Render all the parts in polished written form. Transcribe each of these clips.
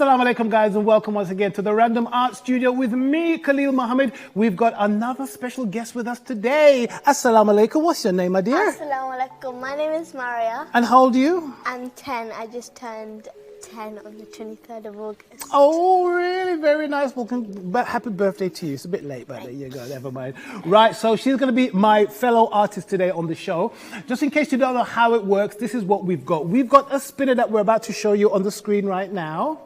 Assalamu alaikum guys, and welcome once again to the Random Art Studio with me, Khaleel Muhammad. We've got another special guest with us today. Assalamu alaikum. What's your name, my dear? Assalamu alaikum. My name is Maaria. And how old are you? I'm 10. I just turned 10 on the 23rd of August. Oh, really? Very nice. Well, happy birthday to you. It's a bit late, but there you go. Never mind. Right, so she's going to be my fellow artist today on the show. Just in case you don't know how it works, this is what we've got. We've got a spinner that we're about to show you on the screen right now.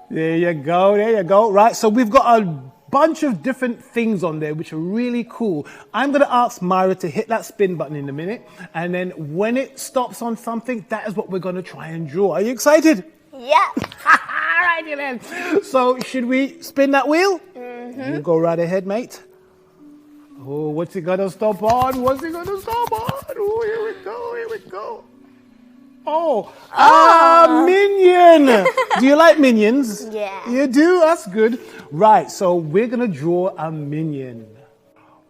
There you go. There you go. Right, so we've got a bunch of different things on there which are really cool. I'm going to ask Maaria to hit that spin button in a minute, and then when it stops on something, that is what we're going to try and draw. Are you excited? Yeah. Alrighty then. So should we spin that wheel? Mm-hmm. You go right ahead, mate. Oh, what's it going to stop on? What's it going to stop on? Oh, here we go. Here we go. Oh, minion. Do you like minions? Yeah. You do? That's good. Right, so we're going to draw a minion.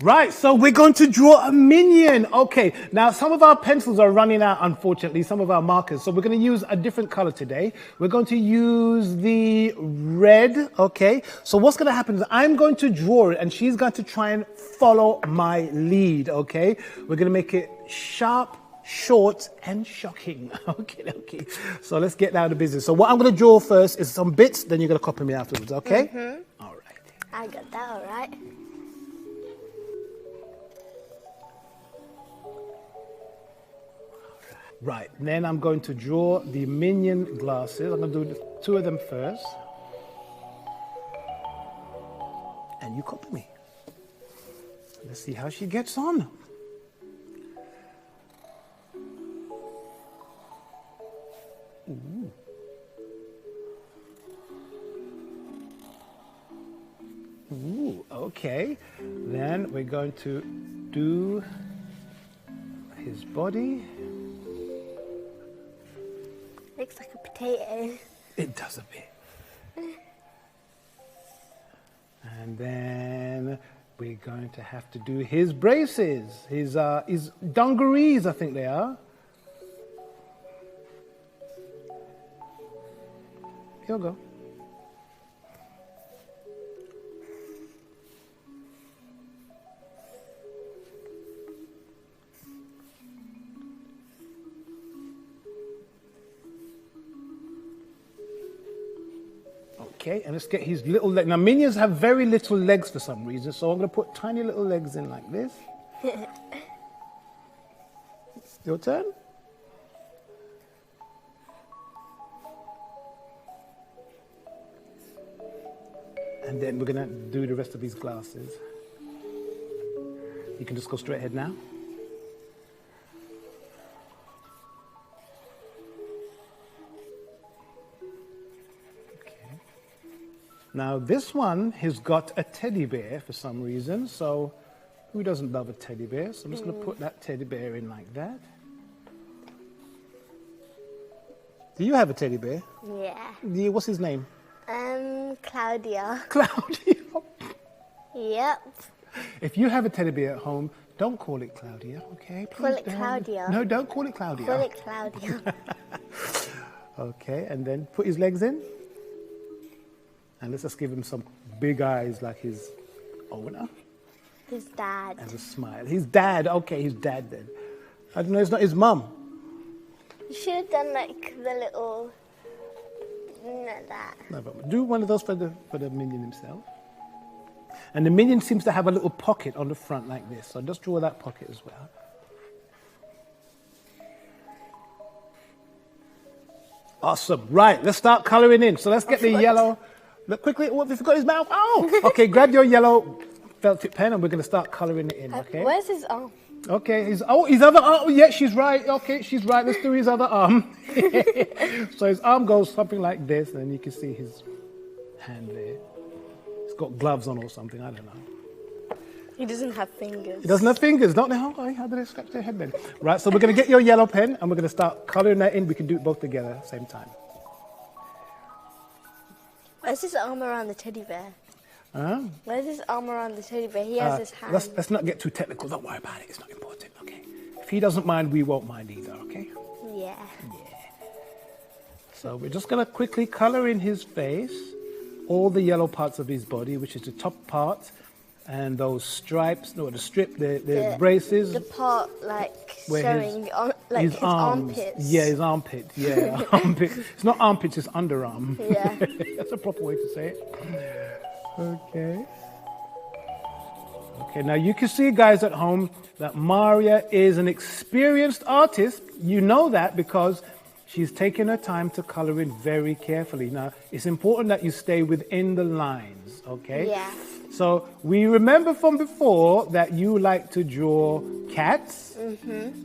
Right, so we're going to draw a minion. Okay, now some of our pencils are running out, unfortunately, some of our markers. So we're going to use a different color today. We're going to use the red, okay? So what's going to happen is I'm going to draw it and she's going to try and follow my lead, okay? We're going to make it sharp, short and shocking. Okay. So let's get down to business. So what I'm going to draw first is some bits, then you're going to copy me afterwards, okay? Mm-hmm. All right. I got that all right. Right, then I'm going to draw the minion glasses. I'm going to do two of them first. And you copy me. Let's see how she gets on. Ooh. Ooh, okay. Then we're going to do his body. Looks like a potato. It does a bit. And then we're going to have to do his braces, his dungarees, I think they are. Here we go. Okay, and let's get his little leg. Now, minions have very little legs for some reason, so I'm going to put tiny little legs in like this. Your turn. And then we're going to do the rest of these glasses. You can just go straight ahead now. Okay. Now this one has got a teddy bear for some reason, so who doesn't love a teddy bear? So I'm just going to put that teddy bear in like that. Do you have a teddy bear? Yeah. What's his name? Claudia. Claudia. Yep. If you have a teddy bear at home, don't call it Claudia, okay? Please Call it don't. Claudia. No, don't call it Claudia. Call it Claudia. Okay, and then put his legs in. And let's just give him some big eyes like his owner. His dad. And a smile. His dad, okay, his dad then. I don't know, it's not his mum. You should have done like the little... Like that. No, but do one of those for the minion himself. And the minion seems to have a little pocket on the front like this. So just draw that pocket as well. Awesome. Right, let's start colouring in. So let's get the yellow. Look quickly. Oh, he's got his mouth. Oh! Okay, grab your yellow felt tip pen and we're going to start colouring it in, okay? Where's his arm? Okay, his other arm. Yeah, she's right. Okay, she's right. Let's do his other arm. So his arm goes something like this, and then you can see his hand there. He's got gloves on or something. I don't know. He doesn't have fingers. He doesn't have fingers. Not the how do they scratch their head then? Right. So we're going to get your yellow pen, and we're going to start colouring that in. We can do it both together at the same time. Where's his arm around the teddy bear? Where's his arm around the teddy bear? He has his hand. Let's not get too technical. Don't worry about it. It's not important, okay? If he doesn't mind, we won't mind either, okay? Yeah. So we're just going to quickly color in his face, all the yellow parts of his body, which is the top part, and those stripes, no, the strip, the braces. The part like where showing his armpits. Yeah, his armpit. Yeah, armpit. It's not armpits, it's underarm. Yeah. That's a proper way to say it. Okay. Okay, now you can see, guys at home, that Maaria is an experienced artist. You know that because she's taken her time to color in very carefully. Now, it's important that you stay within the lines, okay? Yeah. So we remember from before that you like to draw cats,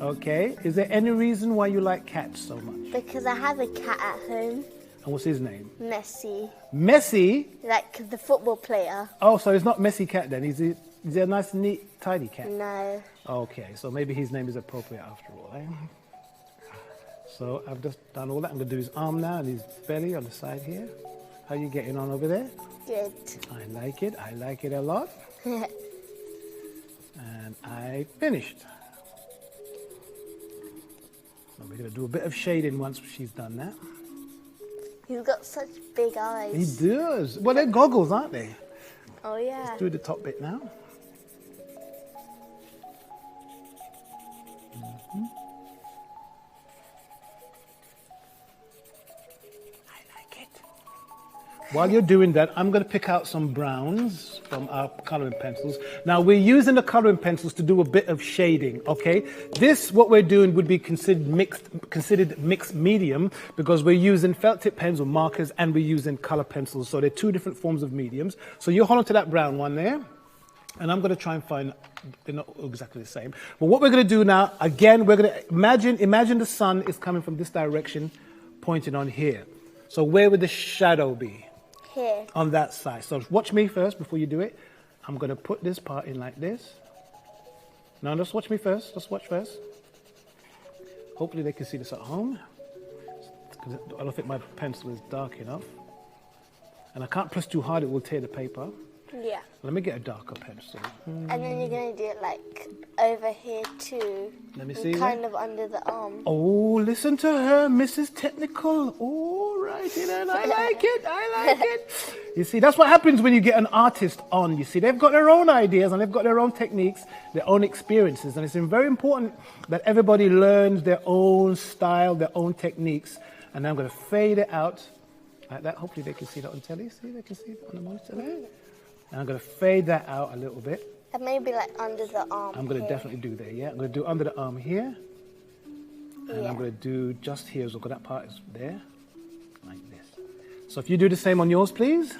okay? Is there any reason why you like cats so much? Because I have a cat at home. And what's his name? Messi. Messi? Like the football player. Oh, so it's not Messi cat then. Is he a nice, neat, tidy cat? No. Okay, so maybe his name is appropriate after all, eh? So I've just done all that. I'm going to do his arm now and his belly on the side here. How are you getting on over there? Good. I like it. I like it a lot. And I finished. So we're going to do a bit of shading once she's done that. He's got such big eyes. He does. Well, they're goggles, aren't they? Oh, yeah. Let's do the top bit now. While you're doing that, I'm going to pick out some browns from our coloring pencils. Now, we're using the coloring pencils to do a bit of shading, okay? This, what we're doing, would be considered mixed medium because we're using felt tip pens or markers and we're using color pencils. So they're two different forms of mediums. So you hold on to that brown one there. And I'm going to try and find, they're not exactly the same. But what we're going to do now, again, we're going to imagine the sun is coming from this direction, pointing on here. So where would the shadow be? Here. On that side. So watch me first before you do it. I'm going to put this part in like this. Now just watch me first. Just watch first. Hopefully they can see this at home. I don't think my pencil is dark enough. And I can't press too hard, it will tear the paper. Yeah. Let me get a darker pencil. And then you're going to do it like over here too. Let me see. Kind of under the arm. Oh, listen to her, Mrs. Technical. All right, then. I like it. I like it. You see, that's what happens when you get an artist on. You see, they've got their own ideas and they've got their own techniques, their own experiences. And it's very important that everybody learns their own style, their own techniques. And I'm going to fade it out like that. Hopefully they can see that on telly. See, they can see it on the monitor there. And I'm going to fade that out a little bit. And maybe like under the arm. I'm going to definitely do that, yeah. I'm going to do under the arm here. And yeah. I'm going to do just here, so that part is there, like this. So if you do the same on yours, please.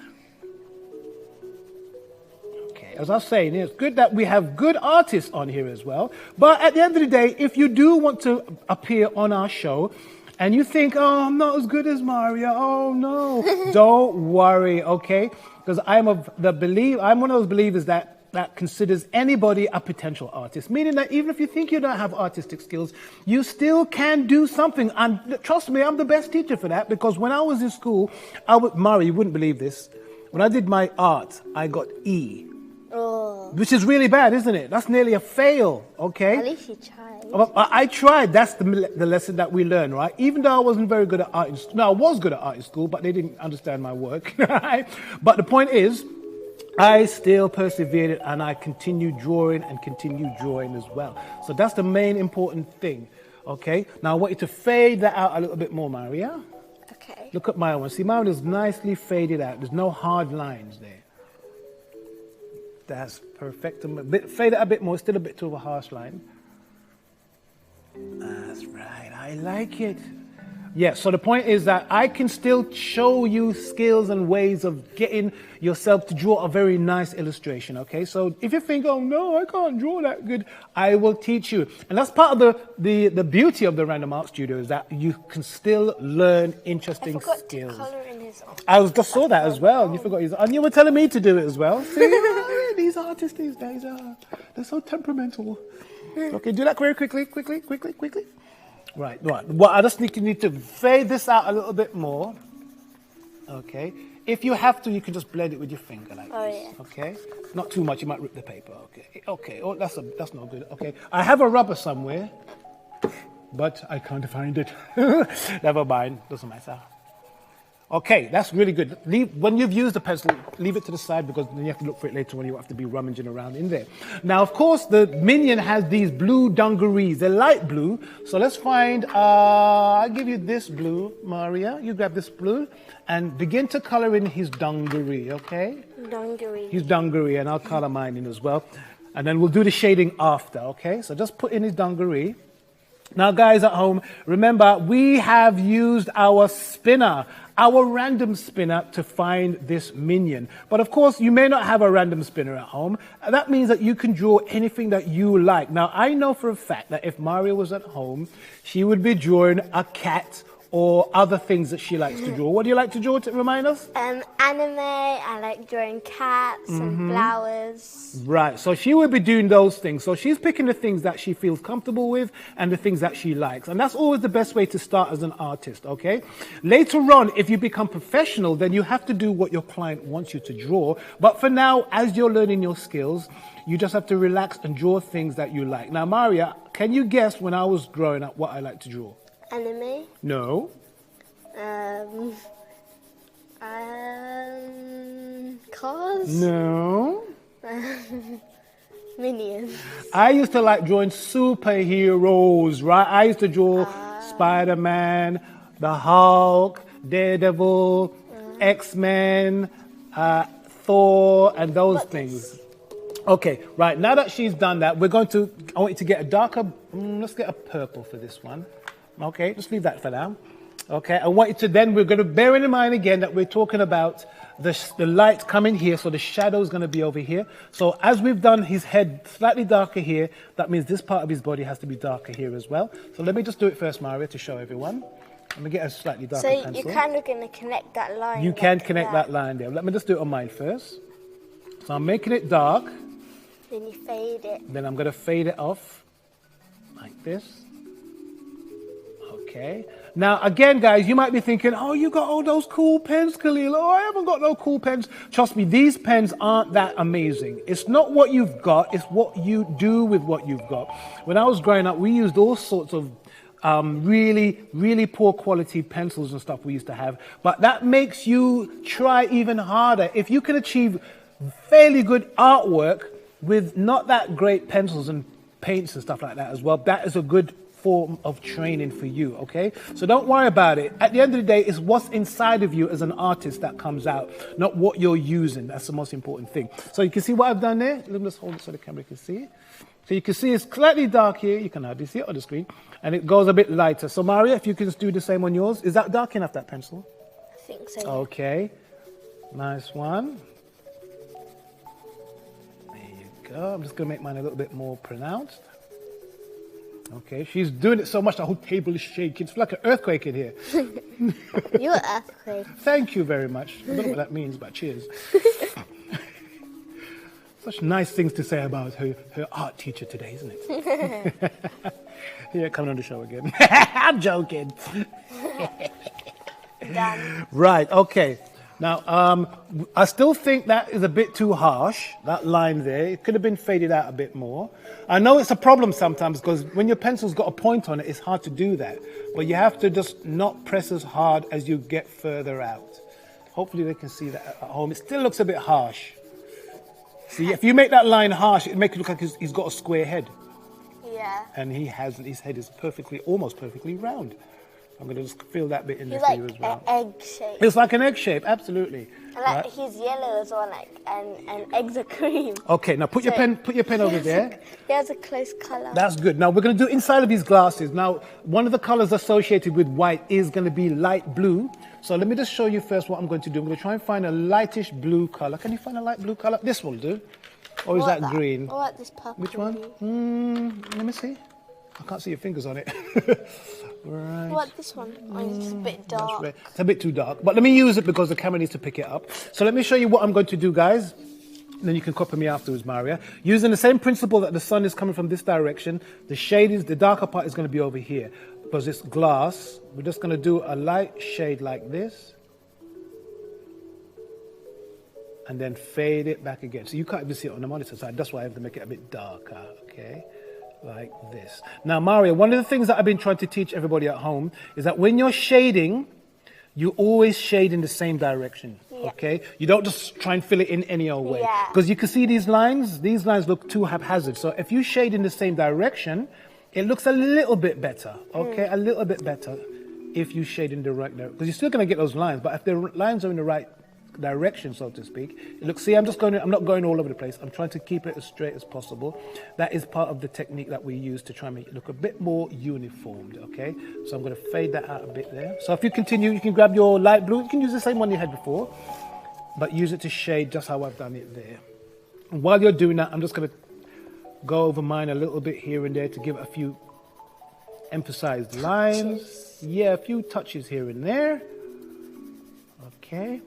Okay, as I was saying, it's good that we have good artists on here as well. But at the end of the day, if you do want to appear on our show, and you think, oh, I'm not as good as Maaria, oh no, don't worry, okay? Because I'm one of those believers that considers anybody a potential artist, meaning that even if you think you don't have artistic skills, you still can do something. And trust me, I'm the best teacher for that, because when I was in school, Maaria, you wouldn't believe this. When I did my art, I got E. Oh. Which is really bad, isn't it? That's nearly a fail, okay? At least you tried. I tried. That's the lesson that we learn, right? Even though I wasn't very good at art in school. No, I was good at art in school, but they didn't understand my work. But the point is, I still persevered and I continued drawing as well. So that's the main important thing, okay? Now I want you to fade that out a little bit more, Maaria. Okay. Look at my one. See, mine is nicely faded out. There's no hard lines there. That's perfect. Fade it a bit more. Still a bit too of a harsh line. That's right. I like it. Yeah, so the point is that I can still show you skills and ways of getting yourself to draw a very nice illustration, okay? So if you think, oh no, I can't draw that good, I will teach you. And that's part of the beauty of the Random Art Studio, is that you can still learn interesting skills. I forgot to colour in his arm. I just saw that as well. You forgot his, and you were telling me to do it as well. See, these artists these days, they're so temperamental. Okay, do that very quickly. Right. Well, I just need to fade this out a little bit more. Okay. If you have to, you can just blend it with your finger like this. Yeah. Okay. Not too much, you might rip the paper. Okay. Okay. Oh, that's no good. Okay. I have a rubber somewhere, but I can't find it. Never mind. Doesn't matter. Okay, that's really good. When you've used the pencil, leave it to the side because then you have to look for it later when you have to be rummaging around in there. Now, of course, the minion has these blue dungarees. They're light blue. So let's find, I'll give you this blue, Maaria. You grab this blue and begin to color in his dungaree, okay? Dungaree. His dungaree, and I'll color mine in as well. And then we'll do the shading after, okay? So just put in his dungaree. Now, guys at home, remember, we have used our spinner, our random spinner, to find this minion. But of course, you may not have a random spinner at home. That means that you can draw anything that you like. Now, I know for a fact that if Maaria was at home, she would be drawing a cat or other things that she likes to draw. What do you like to draw, to remind us? Anime. I like drawing cats and flowers. Right, so she will be doing those things. So she's picking the things that she feels comfortable with and the things that she likes. And that's always the best way to start as an artist, okay? Later on, if you become professional, then you have to do what your client wants you to draw. But for now, as you're learning your skills, you just have to relax and draw things that you like. Now, Maaria, can you guess when I was growing up what I like to draw? Anime. No. Cars. No. Minions. I used to like drawing superheroes, right? I used to draw Spider-Man, the Hulk, Daredevil, X-Men, Thor, and those things. Okay, right, now that she's done that, I want you to get a darker, let's get a purple for this one. Okay, just leave that for now. Okay, I want you to then, we're going to bear in mind again that we're talking about the light coming here, so the shadow is going to be over here. So as we've done his head slightly darker here, that means this part of his body has to be darker here as well. So let me just do it first, Maaria, to show everyone. Let me get a slightly darker pencil. So you're kind of going to connect that line. You can connect that line there. Let me just do it on mine first. So I'm making it dark. Then you fade it. Then I'm going to fade it off like this. Okay. Now, again, guys, you might be thinking, oh, you got all those cool pens, Khaleel. Oh, I haven't got no cool pens. Trust me, these pens aren't that amazing. It's not what you've got. It's what you do with what you've got. When I was growing up, we used all sorts of really, really poor quality pencils and stuff we used to have. But that makes you try even harder. If you can achieve fairly good artwork with not that great pencils and paints and stuff like that as well, that is a good form of training for you, okay? So don't worry about it. At the end of the day, it's what's inside of you as an artist that comes out, not what you're using. That's the most important thing. So you can see what I've done there. Let me just hold it so the camera can see it. So you can see it's slightly dark here. You can hardly see it on the screen. And it goes a bit lighter. So Maaria, if you can just do the same on yours. Is that dark enough, that pencil? I think so. Okay. Nice one. There you go. I'm just going to make mine a little bit more pronounced. Okay, she's doing it so much the whole table is shaking. It's like an earthquake in here. You're an earthquake. Thank you very much. I don't know what that means, but cheers. Such nice things to say about her art teacher today, isn't it? Here, coming on the show again. I'm joking. Done. Right, okay. Now, I still think that is a bit too harsh, that line there. It could have been faded out a bit more. I know it's a problem sometimes because when your pencil's got a point on it, it's hard to do that. But you have to just not press as hard as you get further out. Hopefully they can see that at home. It still looks a bit harsh. See, if you make that line harsh, it makes it look like he's got a square head. Yeah. And he hasn't. His head is almost perfectly round. I'm going to just fill that bit in there He's for you as well. Like an egg shape. It's like an egg shape, absolutely. And like he's yellow as well, and eggs are cream. Okay, now put your pen over there. He has a close colour. That's good. Now we're going to do inside of these glasses. Now, one of the colours associated with white is going to be light blue. So let me just show you first what I'm going to do. I'm going to try and find a lightish blue colour. Can you find a light blue colour? This will do. Or is that green? Or like this purple. Which one? Let me see. I can't see your fingers on it. Right. What, this one? It's a bit dark. It's a bit too dark. But let me use it because the camera needs to pick it up. So let me show you what I'm going to do, guys. And then you can copy me afterwards, Maaria. Using the same principle that the sun is coming from this direction, the darker part is going to be over here. Because it's glass, we're just going to do a light shade like this. And then fade it back again. So you can't even see it on the monitor side. That's why I have to make it a bit darker, okay? Like this. Now, Maaria, one of the things that I've been trying to teach everybody at home is that when you're shading, you always shade in the same direction, okay? You don't just try and fill it in any old way. Because you can see these lines look too haphazard. So if you shade in the same direction, it looks a little bit better, okay? A little bit better if you shade in the right direction. Because you're still going to get those lines, but if the lines are in the right direction, so to speak, look, see, I'm not going all over the place. I'm trying to keep it as straight as possible. That is part of the technique that we use to try and make it look a bit more uniformed, okay? So I'm going to fade that out a bit there. So if you continue, you can grab your light blue. You can use the same one you had before, but use it to shade just how I've done it there. And while you're doing that, I'm just going to go over mine a little bit here and there to give it a few emphasized lines. Yeah, a few touches here and there. Okay.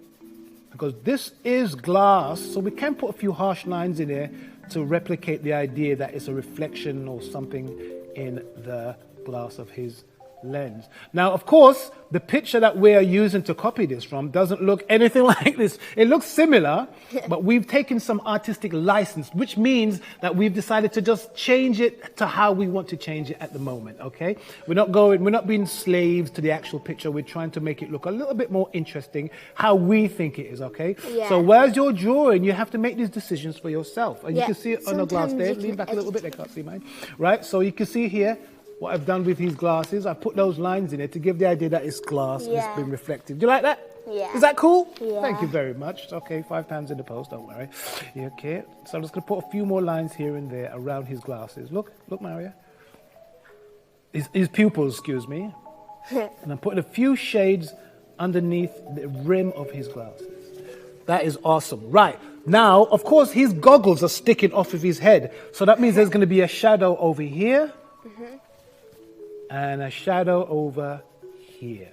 Because this is glass, so we can put a few harsh lines in there to replicate the idea that it's a reflection or something in the glass of his lens. Now, of course, the picture that we're using to copy this from doesn't look anything like this. It looks similar, but we've taken some artistic license, which means that we've decided to just change it to how we want to change it at the moment, okay? We're not being slaves to the actual picture. We're trying to make it look a little bit more interesting how we think it is, okay? So whereas you're drawing, you have to make these decisions for yourself. And you can see it on the glass there. Lean back a little bit, they can't see mine. Right, so you can see here, what I've done with these glasses, I put those lines in it to give the idea that it's glass and it's been reflective. Do you like that? Yeah. Is that cool? Yeah. Thank you very much. Okay, £5 in the post, don't worry. Yeah, okay, so I'm just going to put a few more lines here and there around his glasses. Look, Maaria. His pupils, excuse me. And I'm putting a few shades underneath the rim of his glasses. That is awesome. Right, now, of course, his goggles are sticking off of his head. So that means there's going to be a shadow over here. And a shadow over here.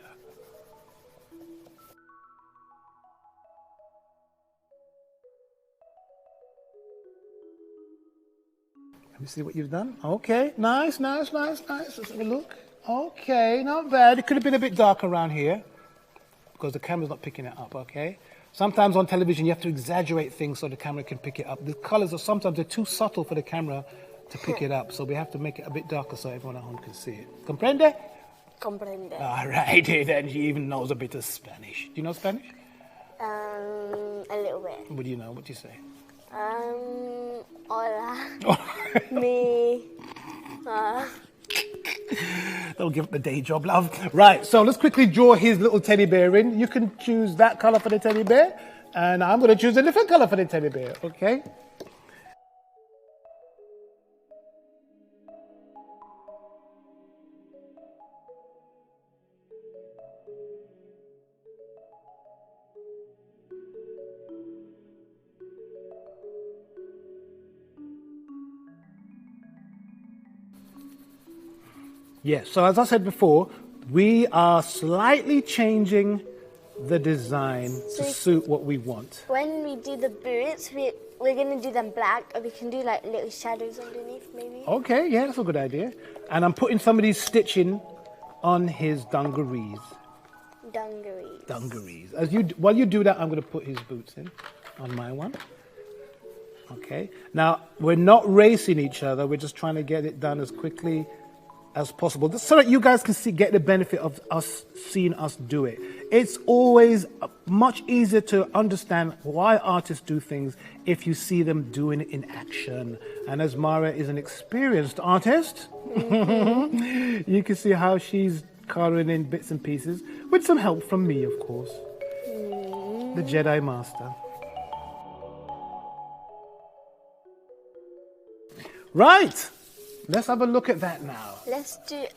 Let me see what you've done. Okay, nice. Let's have a look. Okay, not bad. It could have been a bit dark around here because the camera's not picking it up, okay? Sometimes on television you have to exaggerate things so the camera can pick it up. The colors are sometimes they're too subtle for the camera to pick it up, so we have to make it a bit darker so everyone at home can see it. Comprende? Comprende. All right, then she even knows a bit of Spanish. Do you know Spanish? A little bit. What do you know? What do you say? Hola. Me. Don't give up the day job, love. Right, so let's quickly draw his little teddy bear in. You can choose that color for the teddy bear, and I'm going to choose a different color for the teddy bear, okay? Yes, so as I said before, we are slightly changing the design to suit what we want. When we do the boots, we're going to do them black, or we can do like little shadows underneath maybe. Okay, yeah, that's a good idea. And I'm putting some of these stitching on his dungarees. Dungarees. While you do that, I'm going to put his boots in on my one. Okay, now we're not racing each other, we're just trying to get it done as quickly as possible, so that you guys can get the benefit of us seeing us do it. It's always much easier to understand why artists do things if you see them doing it in action. And as Maaria is an experienced artist, you can see how she's coloring in bits and pieces, with some help from me, of course, the Jedi Master. Right. Let's have a look at that now.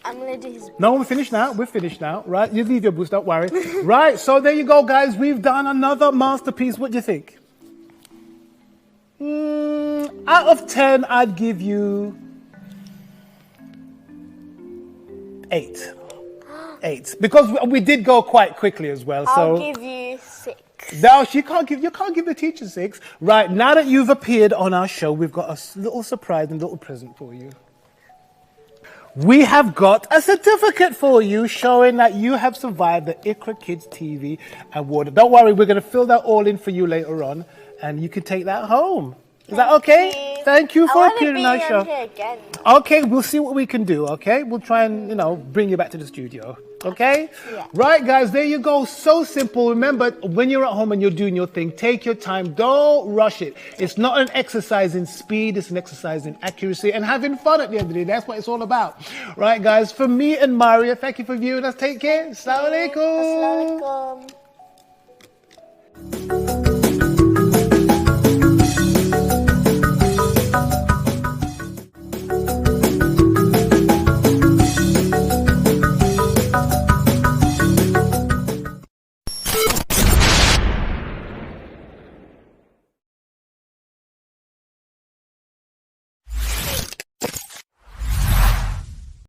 I'm going to do his... No, we're finished now. Right, you leave your boots, don't worry. Right, so there you go, guys. We've done another masterpiece. What do you think? Out of 10, I'd give you 8. 8. Because we did go quite quickly as well. I'll give you 6. No, you can't give the teacher 6. Right, now that you've appeared on our show, we've got a little surprise and a little present for you. We have got a certificate for you showing that you have survived the Iqra Kids TV award. Don't worry, we're going to fill that all in for you later on, and you can take that home. Is that okay? Thank you for appearing on our show. Here again. Okay, we'll see what we can do, okay? We'll try and, bring you back to the studio, okay? Yeah. Right, guys, there you go. So simple. Remember, when you're at home and you're doing your thing, take your time. Don't rush it. It's not an exercise in speed. It's an exercise in accuracy and having fun at the end of the day. That's what it's all about. Right, guys? For me and Maaria, thank you for viewing us. Take care. Assalamu alaikum. Assalamu alaikum.